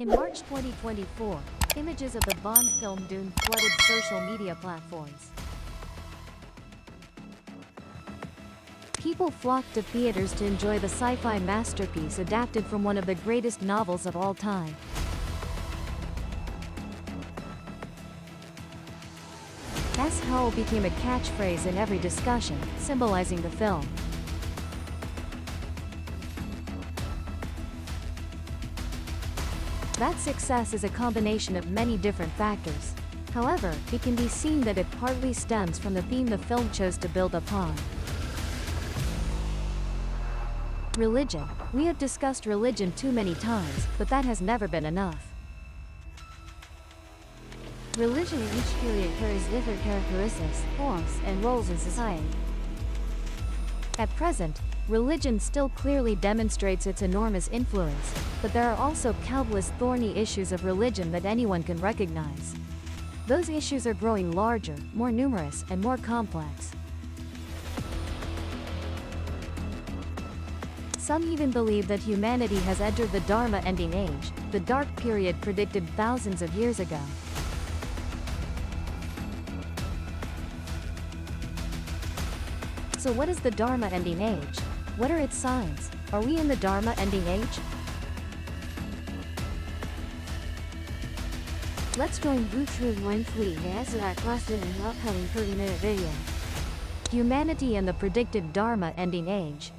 In March 2024, images of the Bond film Dune flooded social media platforms. People flocked to theaters to enjoy the sci-fi masterpiece adapted from one of the greatest novels of all time. As hell became a catchphrase in every discussion, symbolizing the film. That success is a combination of many different factors. However, it can be seen that it partly stems from the theme the film chose to build upon. Religion. We have discussed religion too many times, but that has never been enough. Religion in each period carries different characteristics, forms, and roles in society. At present, religion still clearly demonstrates its enormous influence, but there are also countless thorny issues of religion that anyone can recognize. Those issues are growing larger, more numerous, and more complex. Some even believe that humanity has entered the Dharma ending age, the dark period predicted thousands of years ago. So what is the Dharma ending age? What are its signs? Are we in the Dharma ending age? Let's join Butru Wenfleet to answer that question in an upcoming 30-minute video. Humanity and the predicted Dharma ending age.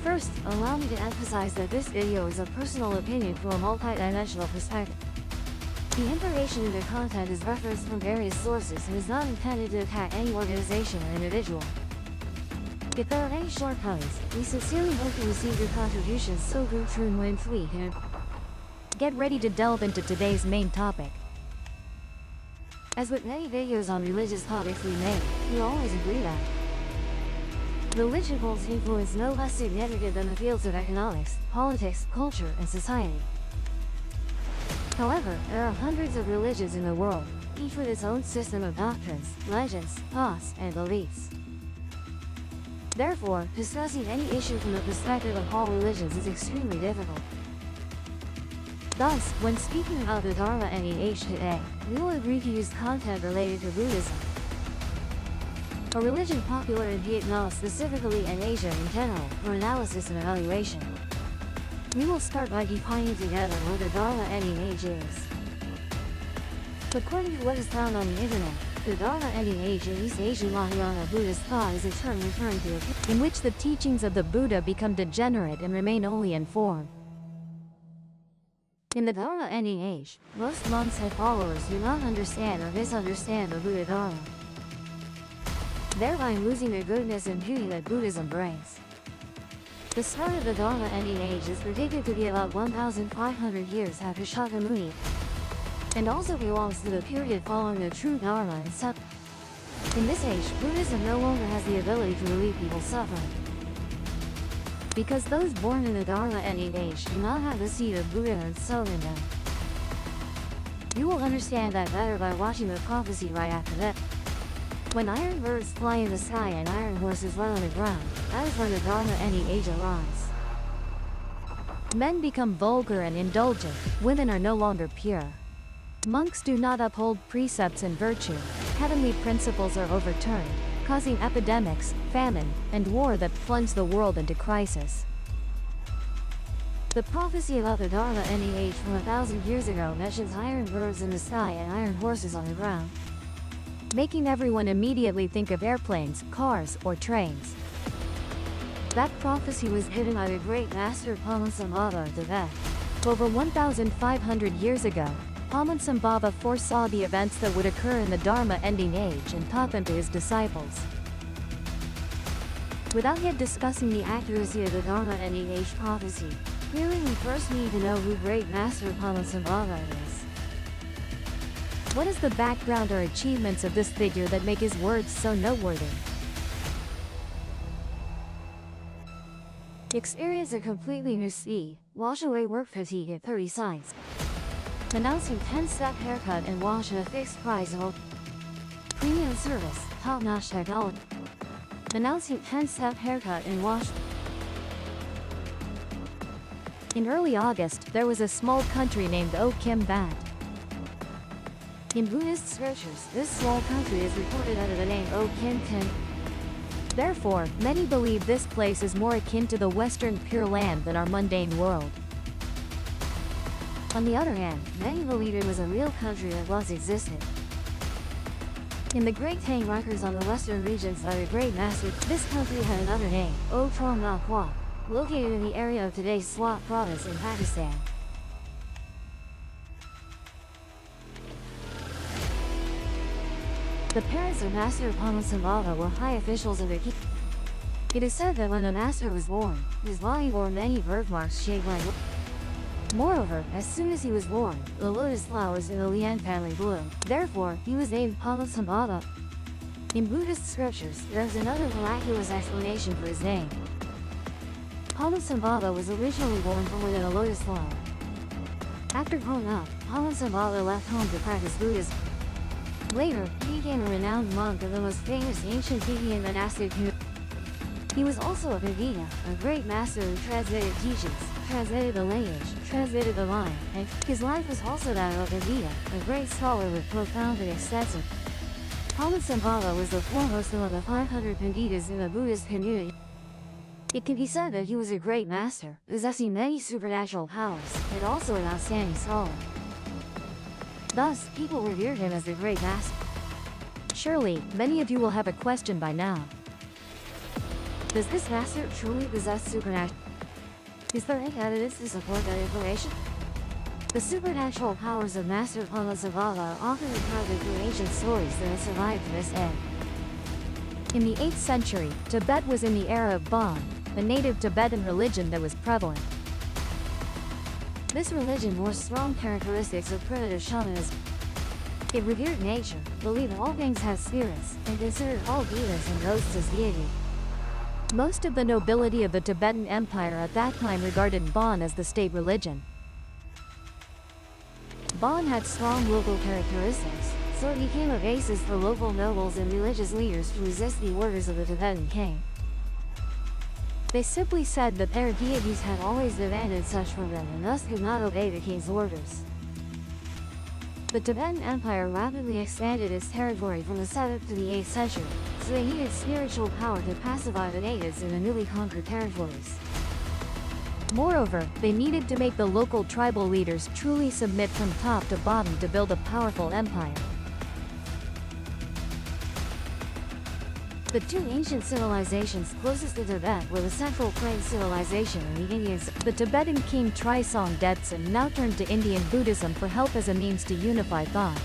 First, allow me to emphasize that this video is a personal opinion from a multi-dimensional perspective. The information in the content is referenced from various sources and is not intended to attack any organization or individual. If there are any shortcomings, we sincerely hope to receive your contributions so Trun Win Fleet and get ready to delve into today's main topic. As with many videos on religious topics we make, we always agree that religion holds influence no less significant than the fields of economics, politics, culture, and society. However, there are hundreds of religions in the world, each with its own system of doctrines, legends, thoughts, and beliefs. Therefore, discussing any issue from the perspective of all religions is extremely difficult. Thus, when speaking about the Dharma ending age today, we will agree to use content related to Buddhism, a religion popular in Vietnam specifically and Asia in general, for analysis and evaluation. We will start by defining together what the Dharma ending age is. According to what is found on the internet, the Dharma ending age in East Asian Mahayana Buddhist thought is a term referring to in which the teachings of the Buddha become degenerate and remain only in form. In the Dharma ending age, most monks and followers do not understand or misunderstand the Buddha Dharma, thereby losing the goodness and beauty that Buddhism brings. The start of the Dharma ending age is predicted to be about 1,500 years after Shakyamuni, and also belongs to the period following the true Dharma and Sutta. In this age, Buddhism no longer has the ability to relieve people's suffering, because those born in the Dharma ending age do not have the seed of Buddha and Soul in them. You will understand that better by watching the prophecy right after that. When iron birds fly in the sky and iron horses run on the ground, that is when the Dharma ending age arrives. Men become vulgar and indulgent, women are no longer pure. Monks do not uphold precepts and virtue, heavenly principles are overturned, causing epidemics, famine, and war that plunge the world into crisis. The prophecy about the Dharma ending age from 1,000 years ago mentions iron birds in the sky and iron horses on the ground, making everyone immediately think of airplanes, cars, or trains. That prophecy was hidden by the great master Padmasambhava of Tibet. Over 1,500 years ago, Padmasambhava foresaw the events that would occur in the Dharma ending age and taught them to his disciples. Without yet discussing the accuracy of the Dharma ending age prophecy, clearly we first need to know who great master Padmasambhava is. What is the background or achievements of this figure that make his words so noteworthy? Experience a completely new sea, wash away work fatigue at 30 signs. Announcing 10-step haircut and wash at a fixed price of premium service, top-notch technology. Announcing 10-step haircut and wash. In early August, there was a small country named Okimbat. In Buddhist scriptures, this small country is recorded under the name Okimten. Therefore, many believe this place is more akin to the Western Pure Land than our mundane world. On the other hand, many believe it was a real country that once existed. In the Great Tang records on the western regions by the Great Master, this country had another name, Otrom Nakwa, located in the area of today's Swat province in Pakistan. The parents of Master Padmasambhava were high officials of the kingdom. It is said that when the master was born, his body bore many birthmarks shaped like. Moreover, as soon as he was born, the lotus flowers in the Lian family bloomed. Therefore, he was named Padmasambhava. In Buddhist scriptures, there is another miraculous explanation for his name. Padmasambhava was originally born from within a lotus flower. After growing up, Padmasambhava left home to practice Buddhism. Later, he became a renowned monk of the most famous ancient Tibetan monastic community. He was also a Pavita, a great master who translated teachings, translated the language, translated the line, and his life was also that of a Pavita, a great scholar with profound and extensive. Padmasambhava was the foremost among the 500 Panditas in the Buddhist community. It can be said that he was a great master, possessing many supernatural powers, and also an outstanding scholar. Thus, people revered him as the great master. Surely, many of you will have a question by now. Does this master truly possess supernatural? Is there any evidence to support that information? The supernatural powers of Master Padmasambhava are often recounted through ancient stories that have survived to this day. In the 8th century, Tibet was in the era of Bon, a native Tibetan religion that was prevalent. This religion bore strong characteristics of primitive shamanism. It revered nature, believed all things have spirits, and considered all demons and ghosts as deity. Most of the nobility of the Tibetan Empire at that time regarded Bon as the state religion. Bon had strong local characteristics, so it became a basis for local nobles and religious leaders to resist the orders of the Tibetan king. They simply said that their deities had always demanded such from them and thus could not obey the king's orders. The Tibetan Empire rapidly expanded its territory from the 7th to the 8th century, so they needed spiritual power to pacify the natives in the newly conquered territories. Moreover, they needed to make the local tribal leaders truly submit from top to bottom to build a powerful empire. The two ancient civilizations closest to Tibet were the Central Plain Civilization and the Indians. The Tibetan king Trisong Detsen now turned to Indian Buddhism for help as a means to unify thought.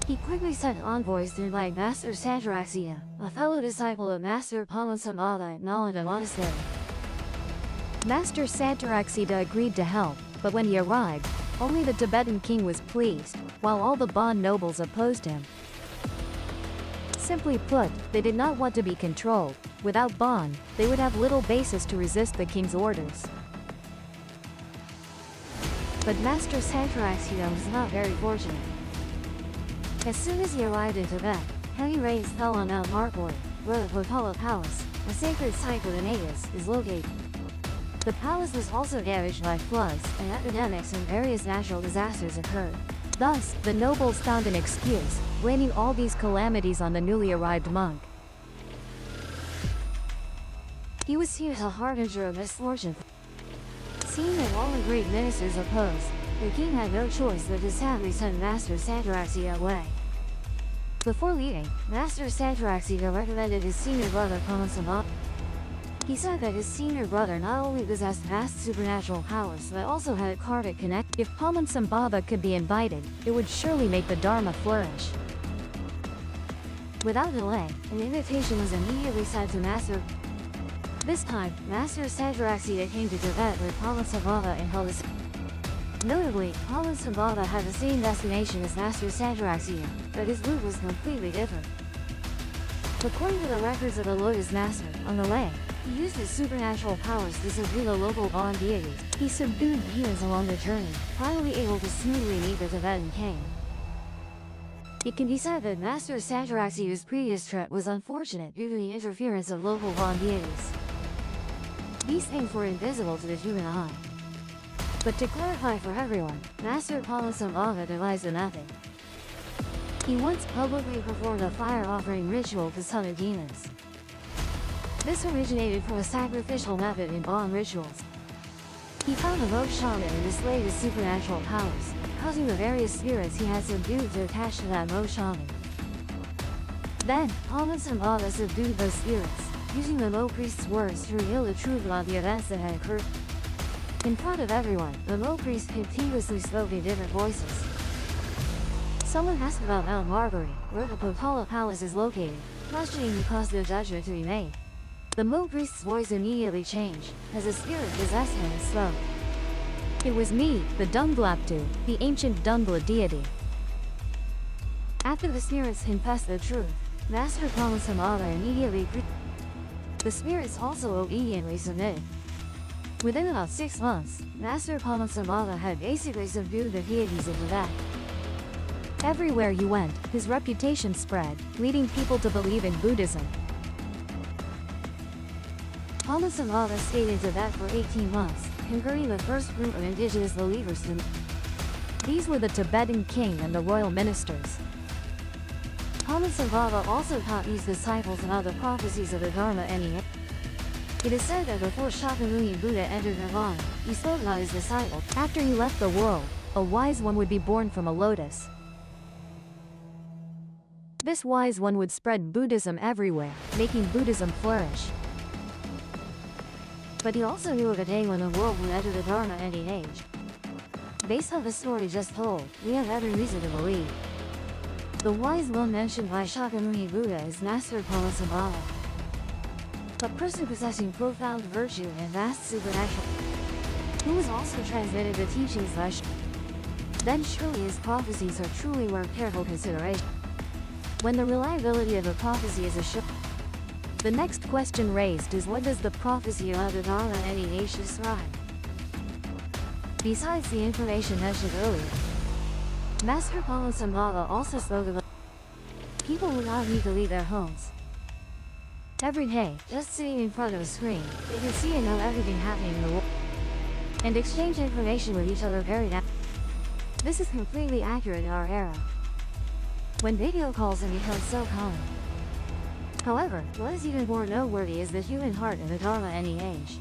He quickly sent envoys to invite Master Santraksita, a fellow disciple of Master Padmasambhava at Nalanda Monastery. Master Santraksita agreed to help, but when he arrived, only the Tibetan king was pleased, while all the Bon nobles opposed him. Simply put, they did not want to be controlled. Without Bon, they would have little basis to resist the king's orders. But Master Santraksita was not very fortunate. As soon as he arrived in Tibet, heavy rains fell on Mount Mappo, where the Potala Palace, a sacred site for the natives, is located. The palace was also damaged by floods, and epidemics and various natural disasters occurred. Thus, the nobles found an excuse, blaming all these calamities on the newly arrived monk. He was seen as a harbinger of misfortune. Seeing that all the great ministers opposed, the king had no choice but to sadly send Master Santraksita away. Before leaving, Master Santraksita recommended his senior brother Padmasambhava. He said that his senior brother not only possessed vast supernatural powers but also had a karmic connect. If Padmasambhava could be invited, it would surely make the Dharma flourish. Without delay, an invitation was immediately sent to Master. This time, Master Santraksita came to Tibet with Padmasambhava and held a Notably, Sambhava had the same destination as Master Sanjaraxiya, but his route was completely different. According to the records of the Lotus Master, on the way, he used his supernatural powers to subdue the local Bon deities. He subdued demons along the journey, finally able to smoothly meet the Tibetan king. It can be said that Master Sanjaraxiya's previous trip was unfortunate due to the interference of local Bon deities. These things were invisible to the human eye. But to clarify for everyone, Master Sambhava devised a method. He once publicly performed a fire offering ritual to summon demons. This originated from a sacrificial method in Bon rituals. He found a rogue shaman and displayed his supernatural powers, causing the various spirits he had subdued to attach to that rogue shaman. Then, Sambhava subdued those spirits, using the low priest's words to reveal the truth about the events that had occurred. In front of everyone, the low priest continuously spoke in different voices. Someone asked about Mount Marbury, where the Potala Palace is located, questioning the cause of judgment to be made. The low priest's voice immediately changed, as a spirit possessed him and spoke. It was me, the Dunglaptu, the ancient Dungla deity. After the spirits confessed the truth, Master Sambhava immediately the spirits also obediently submitted. Within about 6 months, Master Sambhava had basically subdued the deities of Tibet. Everywhere he went, his reputation spread, leading people to believe in Buddhism. Sambhava stayed in Tibet for 18 months, converting the first group of indigenous believers to. These were the Tibetan king and the royal ministers. Sambhava also taught these disciples about the prophecies of the Dharma and It is said that before Shakyamuni Buddha entered Nirvana, he spoke about his disciples. After he left the world, a wise one would be born from a lotus. This wise one would spread Buddhism everywhere, making Buddhism flourish. But he also knew of a day when the world would enter the Dharma ending age. Based on the story just told, we have every reason to believe. The wise one mentioned by Shakyamuni Buddha is Master Sambhava, a person possessing profound virtue and vast supernatural, who was also transmitted the teachings by Then surely his prophecies are truly worth careful consideration. When the reliability of a prophecy is assured, the next question raised is, what does the prophecy about the Dharma ending age describe? Besides the information mentioned earlier, Master Sambhava also spoke about people would not need to leave their homes. Every day, just sitting in front of a screen, they can see and know everything happening in the world, and exchange information with each other very naturally. This is completely accurate in our era, when video calls have become so common. However, what is even more noteworthy is the human heart in the Dharma ending age.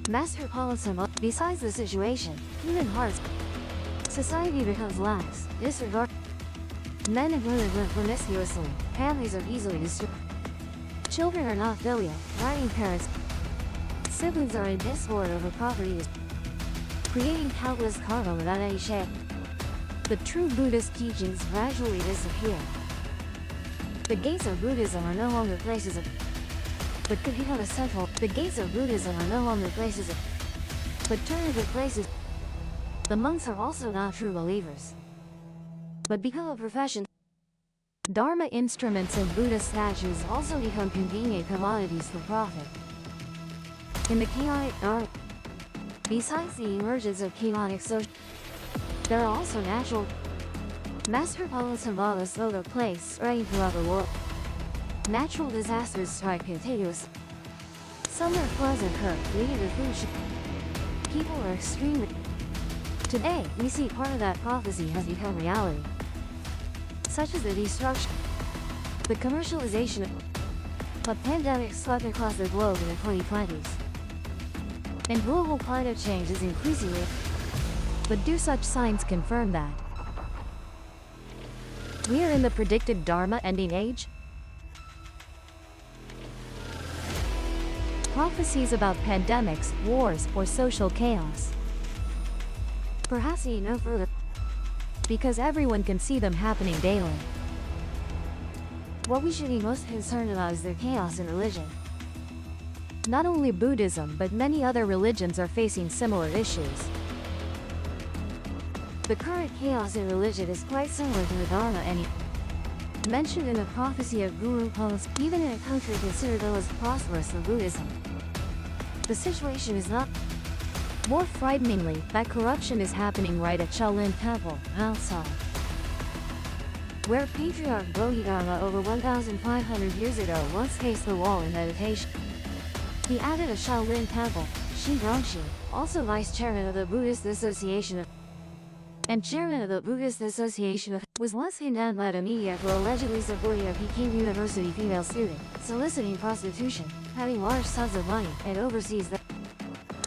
Master Sambhava, besides the situation, human hearts, society becomes lax, disregard. Men and women live promiscuously, families are easily destroyed. Children are not filial, writing parents. Siblings are in discord over property, creating countless karma without any shame. The true Buddhist teachings gradually disappear. The gates of Buddhism are no longer places of, but could become a central. The gates of Buddhism are no longer places of, but turn into places. The monks are also not true believers, but become a profession. Dharma instruments and Buddhist statues also become convenient commodities for profit. In the chaotic Dharma, besides the emergence of chaotic social, there are also natural. Master Sambhava spoke of plagues spreading throughout the world. Natural disasters strike continuously. Summer floods occur, leading to food shortages. People are extremely. Today, we see part of that prophecy has become reality, such as the destruction, the commercialization of a pandemic swept across the globe in the 2020s, and global climate change is increasingly. But do such signs confirm that we are in the predicted Dharma ending age? Prophecies about pandemics, wars, or social chaos. Perhaps need no further, because everyone can see them happening daily. What we should be most concerned about is the chaos in religion. Not only Buddhism but many other religions are facing similar issues. The current chaos in religion is quite similar to the Dharma and mentioned in the prophecy of Guru Post, even in a country considered the most prosperous of Buddhism. The situation is not. More frighteningly, that corruption is happening right at Shaolin Temple, outside, where Patriarch Bodhidharma over 1,500 years ago once paced the wall in meditation. The abbot of Shaolin Temple, Shi Rongxi, also vice chairman of the Buddhist Association of and chairman of the Buddhist Association of, was once condemned by the media for allegedly supporting a Peking University female student, soliciting prostitution, having large sums of money, and overseas that.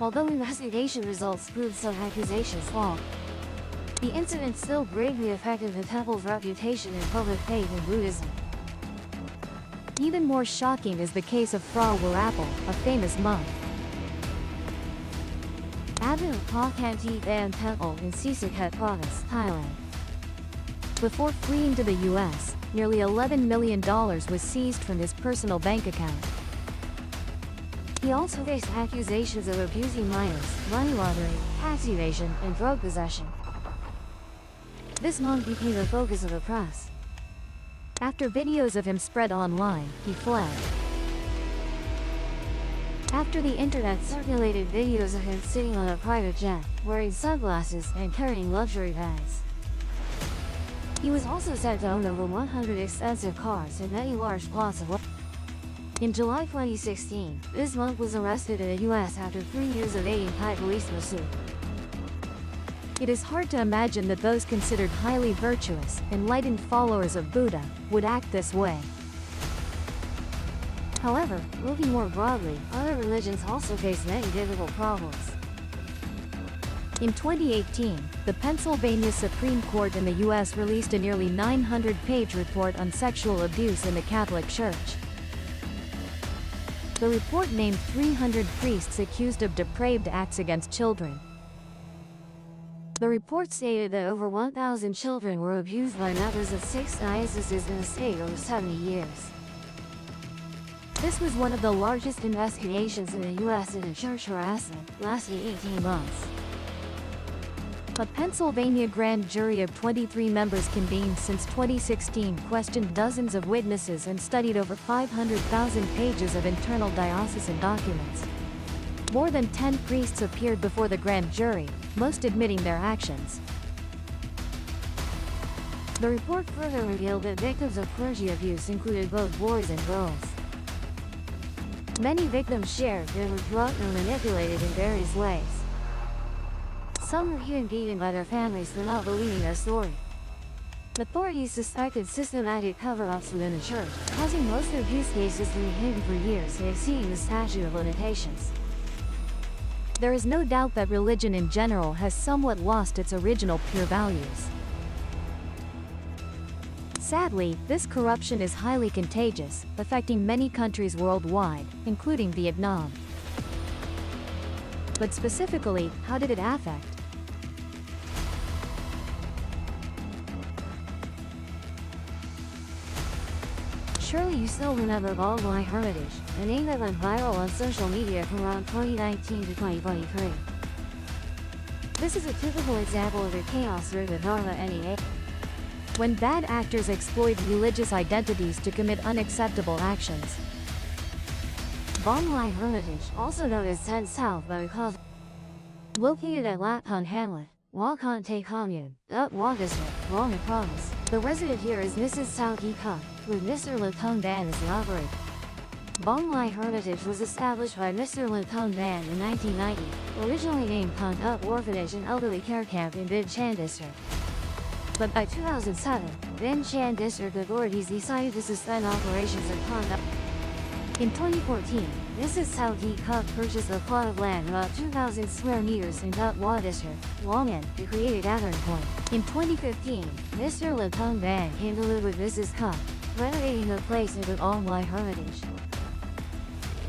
Although investigation results proved some accusations false, the incident still greatly affected the temple's reputation and public faith in Buddhism. Even more shocking is the case of Phra Warapple, a famous monk. Abbot of Pa Kanti Than Temple in Sisaket Province, Thailand. Before fleeing to the US, nearly $11 million was seized from his personal bank account. He also faced accusations of abusing minors, money laundering, tax evasion, and drug possession. This monk became the focus of the press. After videos of him spread online, he fled. After the internet circulated videos of him sitting on a private jet, wearing sunglasses and carrying luxury bags. He was also said to own over 100 expensive cars and many large plots of land. In July 2016, this monk was arrested in the US after 3 years of aiding Thai police pursuit. It is hard to imagine that those considered highly virtuous, enlightened followers of Buddha would act this way. However, looking more broadly, other religions also face many difficult problems. In 2018, the Pennsylvania Supreme Court in the U.S. released a nearly 900-page report on sexual abuse in the Catholic Church. The report named 300 priests accused of depraved acts against children. The report stated that over 1,000 children were abused by members of 6 dioceses in the state over 70 years. This was one of the largest investigations in the U.S. into church harassment, lasting 18 months. A Pennsylvania grand jury of 23 members convened since 2016 questioned dozens of witnesses and studied over 500,000 pages of internal diocesan documents. More than 10 priests appeared before the grand jury, most admitting their actions. The report further revealed that victims of clergy abuse included both boys and girls. Many victims shared they were drugged or manipulated in various ways. Some were even beaten by their families for not believing their story. Authorities suspected systematic cover-ups within the church, causing most abuse cases to be hidden for years and exceeding the statute of limitations. There is no doubt that religion in general has somewhat lost its original pure values. Sadly, this corruption is highly contagious, affecting many countries worldwide, including Vietnam. But specifically, how did it affect? Surely you still remember Baldwin Hermitage, a name that went viral on social media from around 2019 to 2023. This is a typical example of the chaos-driven Dharma NEA. When bad actors exploit religious identities to commit unacceptable actions. Baldwin Hermitage, also known as 10 South by because located at Lapton Hamlet, Wakan Te Commune, Up Wa District, Long Province. The resident here is Mrs. Sao Ki Kuk, with Mr. Latong Ban as the operator. Baldwin Hermitage was established by Mr. Latong Ban in 1990, originally named Pond Up Orphanage and Elderly Care Camp in Bin Chan District. But by 2007, Bin Chan District authorities decided to suspend operations at Pond Up. In 2014, Mrs. Sao Ki Kuk purchased a plot of land about 2,000 square meters in Dut Wa District, Longan, to create a gathering point. In 2015, Mr. Latong Ban came to live with Mrs. Kuk, renovating the place into Baldwin Hermitage.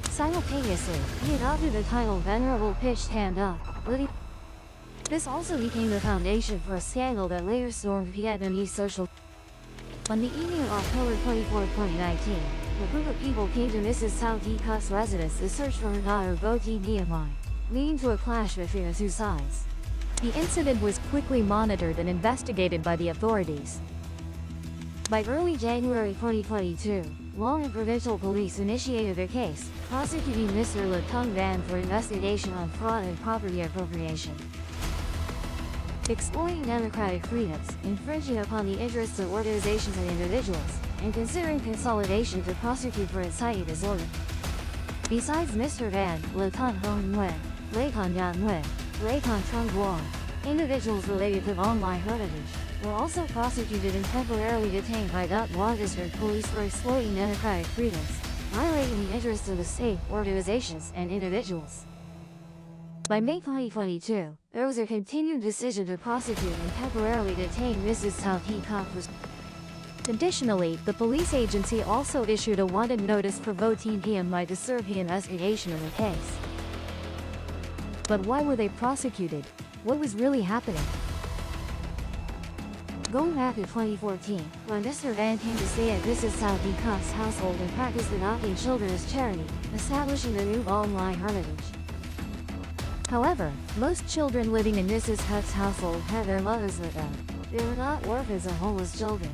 Simultaneously, he adopted the title Venerable Pitched Hand Up, living. This also became the foundation for a scandal that later stormed Vietnamese social. On the evening of October 24, 2019, a group of people came to Mrs. Sao Ki Kuk's residence to search for her daughter Bo Thi Niamai, leading to a clash between the two sides. The incident was quickly monitored and investigated by the authorities. By early January 2022, Long and provincial police initiated a case, prosecuting Mr. Latong Van for investigation on fraud and property appropriation. Exploiting democratic freedoms, infringing upon the interests of organizations and individuals, and considering consolidation to prosecute for inciting disorder. Besides Mr. Van, Latong Hong Nguyen, Latong Yan Nguyen, Latong Trung Guan, individuals related to online heritage, were also prosecuted and temporarily detained by Guan District Police for exploiting democratic freedoms, violating the interests of the state, organizations, and individuals. By May 2022, there was a continued decision to prosecute and temporarily detain Mrs. Cao He-kang. Additionally, the police agency also issued a wanted notice for Vo Tin PMI to serve the investigation of the case. But why were they prosecuted? What was really happening? Going back to 2014, when Mr. Van came to stay at Mrs. Cao He-kang's household and practiced adopting children as charity, establishing the new online heritage. However, most children living in Mrs. Huck's household had their mothers with them. They were not orphans or homeless children.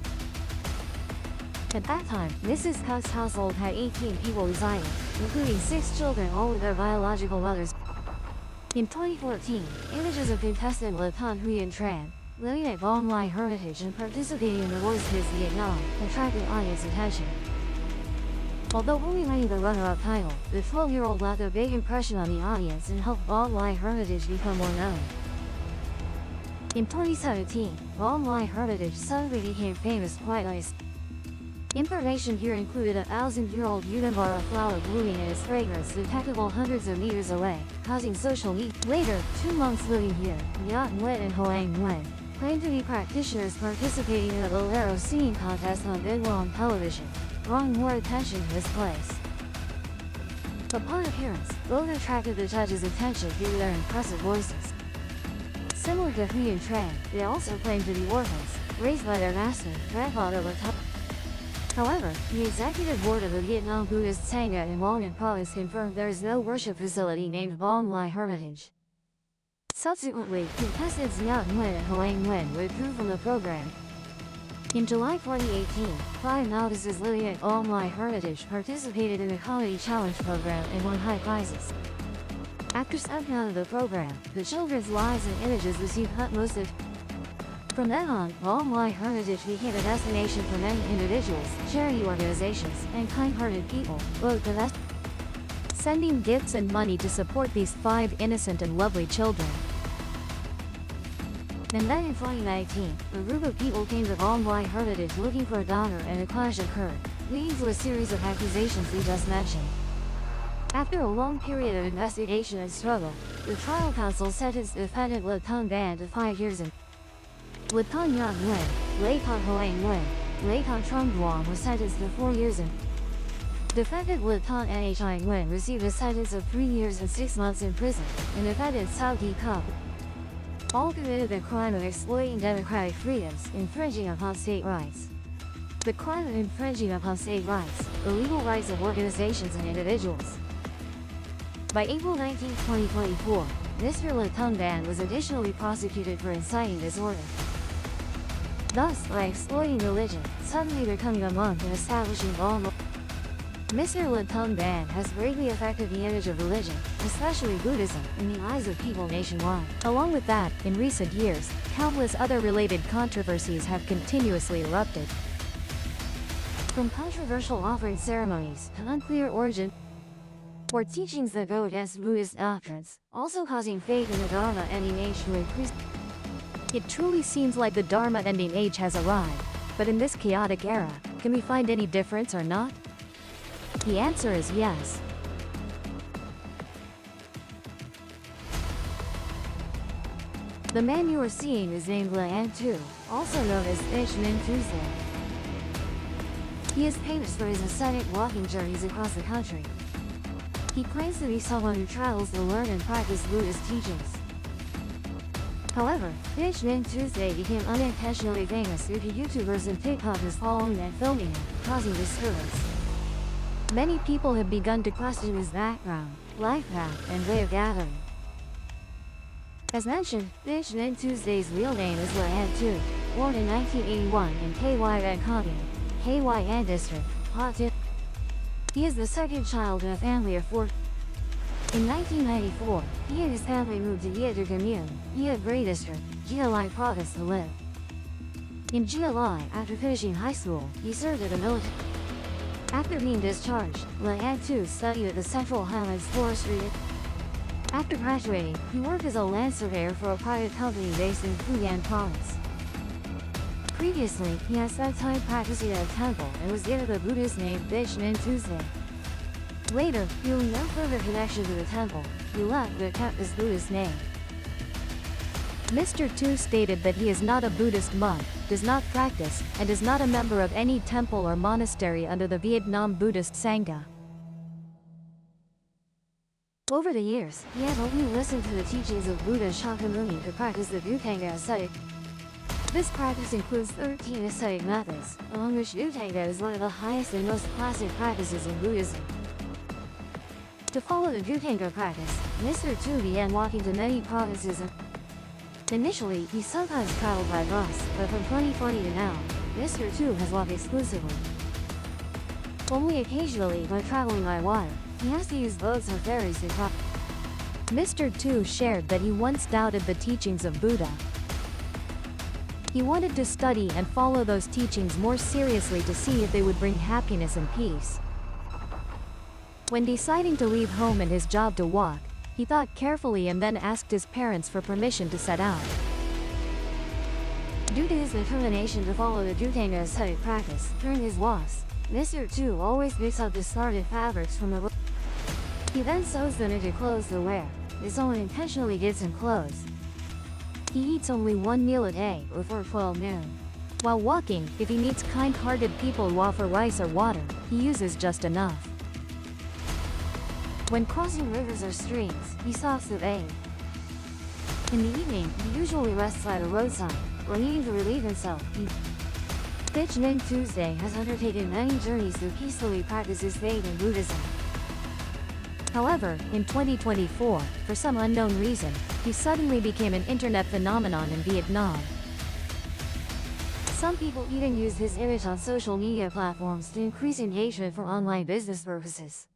At that time, Mrs. Huck's household had 18 people residing, including 6 children all with their biological mothers. In 2014, images of contestant Latong Huyen Tran, living at online heritage and participating in the Voice Kids Vietnam, attracted audience attention. Although only winning the runner-up title, the 12-year-old left a big impression on the audience and helped online heritage become more known. In 2017, online heritage suddenly became famous quite nice. Information here included a 1,000-year-old Yuga flower blooming in its fragrance detectable hundreds of meters away, causing social media. Later, 2 monks living here, Nhat Nguyen and Hoang Nguyen, claimed to be practitioners participating in a bolero singing contest on Vietnam television, drawing more attention to this place. Upon appearance, both attracted the judges' attention due to their impressive voices. Similar to Huyen Tran, they also claimed to be orphans, raised by their master, grandfather Latong. However, the executive board of the Vietnam Buddhist Sangha in Long An Province confirmed there is no worship facility named Bong Lai Heritage. Subsequently, contestants Nhat Nguyen and Hoang Nguyen withdrew from the program. In July 2018, 5 novices living at Bong Lai Heritage participated in the Comedy Challenge program and won high prizes. After stepping out of the program, the children's lives and images received utmost attention. From then on, Bong Lai Heritage became a destination for many individuals, charity organizations, and kind-hearted people, both domestic, sending gifts and money to support these 5 innocent and lovely children. And then in 2019, a group of people came to Bong Lai Heritage looking for a daughter and a clash occurred, leading to a series of accusations we just mentioned. After a long period of investigation and struggle, the trial counsel sentenced defendant Latong Van to 5 years in Latong Nhat Nguyen, Latong Hoang Nguyen, Latong Trung Guan was sentenced to 4 years in. Defendant Latong Nhi Nguyen received a sentence of 3 years and 6 months in prison, and defendant Cao He-kang all committed the crime of exploiting democratic freedoms, infringing upon state rights. The crime of infringing upon state rights, the legal rights of organizations and individuals. By April 19, 2024, Mr. Latong Van was additionally prosecuted for inciting disorder. Thus, by exploiting religion, suddenly becoming a monk and establishing Bong Lai, Mr. Latong Van has greatly affected the image of religion, especially Buddhism, in the eyes of people nationwide. Along with that, in recent years, countless other related controversies have continuously erupted. From controversial offering ceremonies to unclear origin, or teachings that go against Buddhist doctrines, also causing faith in the Dharma ending age to increase. It truly seems like the Dharma ending age has arrived, but in this chaotic era, can we find any difference or not? The answer is yes. The man you are seeing is named Liang Tu, also known as Fish Min Tuesday. He is famous for his ascetic walking journeys across the country. He claims to be someone who travels to learn and practice Buddhist teachings. However, Fish Min Tuesday became unintentionally famous due to YouTubers and TikTokers following and filming him, causing disturbance. Many people have begun to question his background, life path, and way of gathering. As mentioned, Nichiren Tuesday's real name is Lahan Tu, born in 1981 in KY Bangkok, KY District, Hot. He is the second child in a family of 4. In 1994, he and his family moved to Yeater Commune, Yeater District, Gia Province to live. In Gia, after finishing high school, he served at the military. After being discharged, Lahan Tu studied at the Central Highlands Forestry. After graduating, he worked as a land surveyor for a private company based in Fujian Province. Previously, he had spent time practicing at a temple and was given the Buddhist name Nichiren Tuesday. Later, feeling no further connection to the temple, he left but kept his Buddhist name. Mr. Tu stated that he is not a Buddhist monk, does not practice, and is not a member of any temple or monastery under the Vietnam Buddhist Sangha. Over the years, he has only listened to the teachings of Buddha Shakyamuni to practice the Bhutanga ascetic. This practice includes 13 ascetic methods, among which Bhutanga is one of the highest and most classic practices in Buddhism. To follow the Bhutanga practice, Mr. Tu began walking to many provinces. Initially, he sometimes traveled by bus, but from 2020 to now, Mr. Tu has walked exclusively. Only occasionally, when traveling by water, he has to use boats or ferries to cross. Mr. Tu shared that he once doubted the teachings of Buddha. He wanted to study and follow those teachings more seriously to see if they would bring happiness and peace. When deciding to leave home and his job to walk, he thought carefully and then asked his parents for permission to set out. Due to his determination to follow the Bhutanga ascetic practice, during his walks, Mr. Tu always picks up discarded fabrics from the. He then sews them into clothes to wear. If someone intentionally gives him clothes, he eats only one meal a day before 12 noon. While walking, if he meets kind-hearted people who offer rice or water, he uses just enough. When crossing rivers or streams, he stops to bathe. In the evening, he usually rests by the roadside, or needing to relieve himself. Nichiren Tuesday has undertaken many journeys to peacefully practice his faith in Buddhism. However, in 2024, for some unknown reason, he suddenly became an internet phenomenon in Vietnam. Some people even use his image on social media platforms to increase engagement for online business purposes.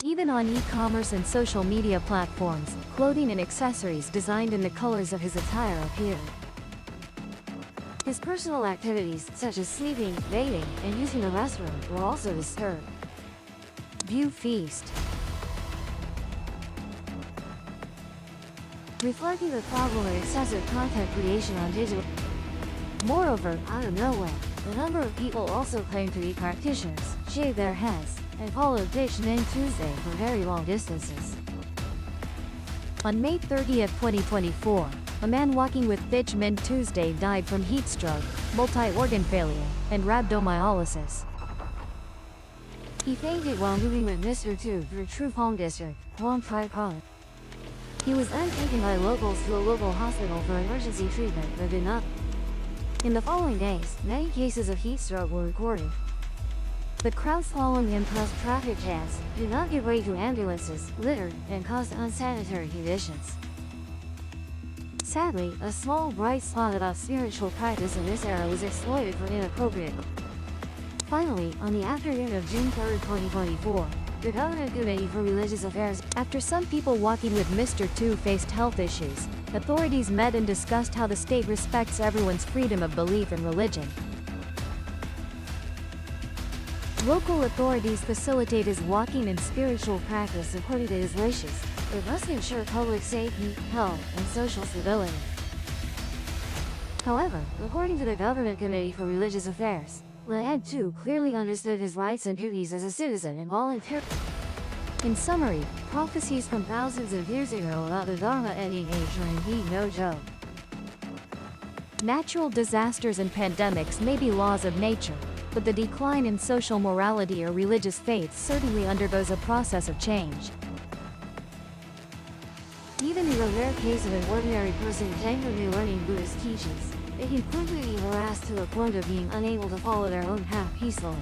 Even on e-commerce and social media platforms, clothing and accessories designed in the colors of his attire appeared. His personal activities, such as sleeping, bathing, and using the restroom, were also disturbed. View Feast. Reflecting the problem of excessive content creation on digital. Moreover, out of nowhere, a number of people also claim to be practitioners, shave their heads, and follow Nichiren Tuesday for very long distances. On May 30, 2024, a man walking with Nichiren Tuesday died from heat stroke, multi-organ failure, and rhabdomyolysis. He fainted while moving with Mr. Tu through Trupong District, Quang Tri Province. He was then taken by locals to a local hospital for emergency treatment but did not. In the following days, many cases of heat stroke were recorded. The crowd following him caused traffic jams, did not give way to ambulances, littered, and caused unsanitary conditions. Sadly, a small bright spot about spiritual practice in this era was exploited for inappropriate. Finally, on the afternoon of June 3, 2024, the Government Committee for Religious Affairs, after some people walking with Mr. Tu faced health issues, authorities met and discussed how the state respects everyone's freedom of belief and religion. Local authorities facilitate his walking and spiritual practice according to his wishes, but must ensure public safety, health, and social stability. However, according to the Government Committee for Religious Affairs, Lahan Tu clearly understood his rights and duties as a citizen and volunteered. In summary, prophecies from thousands of years ago about the Dharma ending age are indeed no joke. Natural disasters and pandemics may be laws of nature, but the decline in social morality or religious faith certainly undergoes a process of change. Even in the rare case of an ordinary person genuinely learning Buddhist teachings, they can quickly be harassed to the point of being unable to follow their own path peacefully.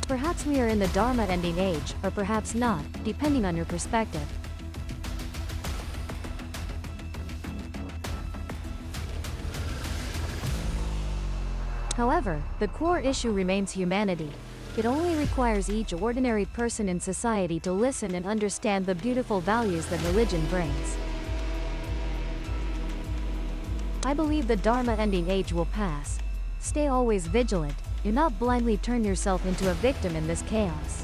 Perhaps we are in the Dharma ending age, or perhaps not, depending on your perspective. However, the core issue remains humanity. It only requires each ordinary person in society to listen and understand the beautiful values that religion brings. I believe the Dharma ending age will pass. Stay always vigilant. Do not blindly turn yourself into a victim in this chaos.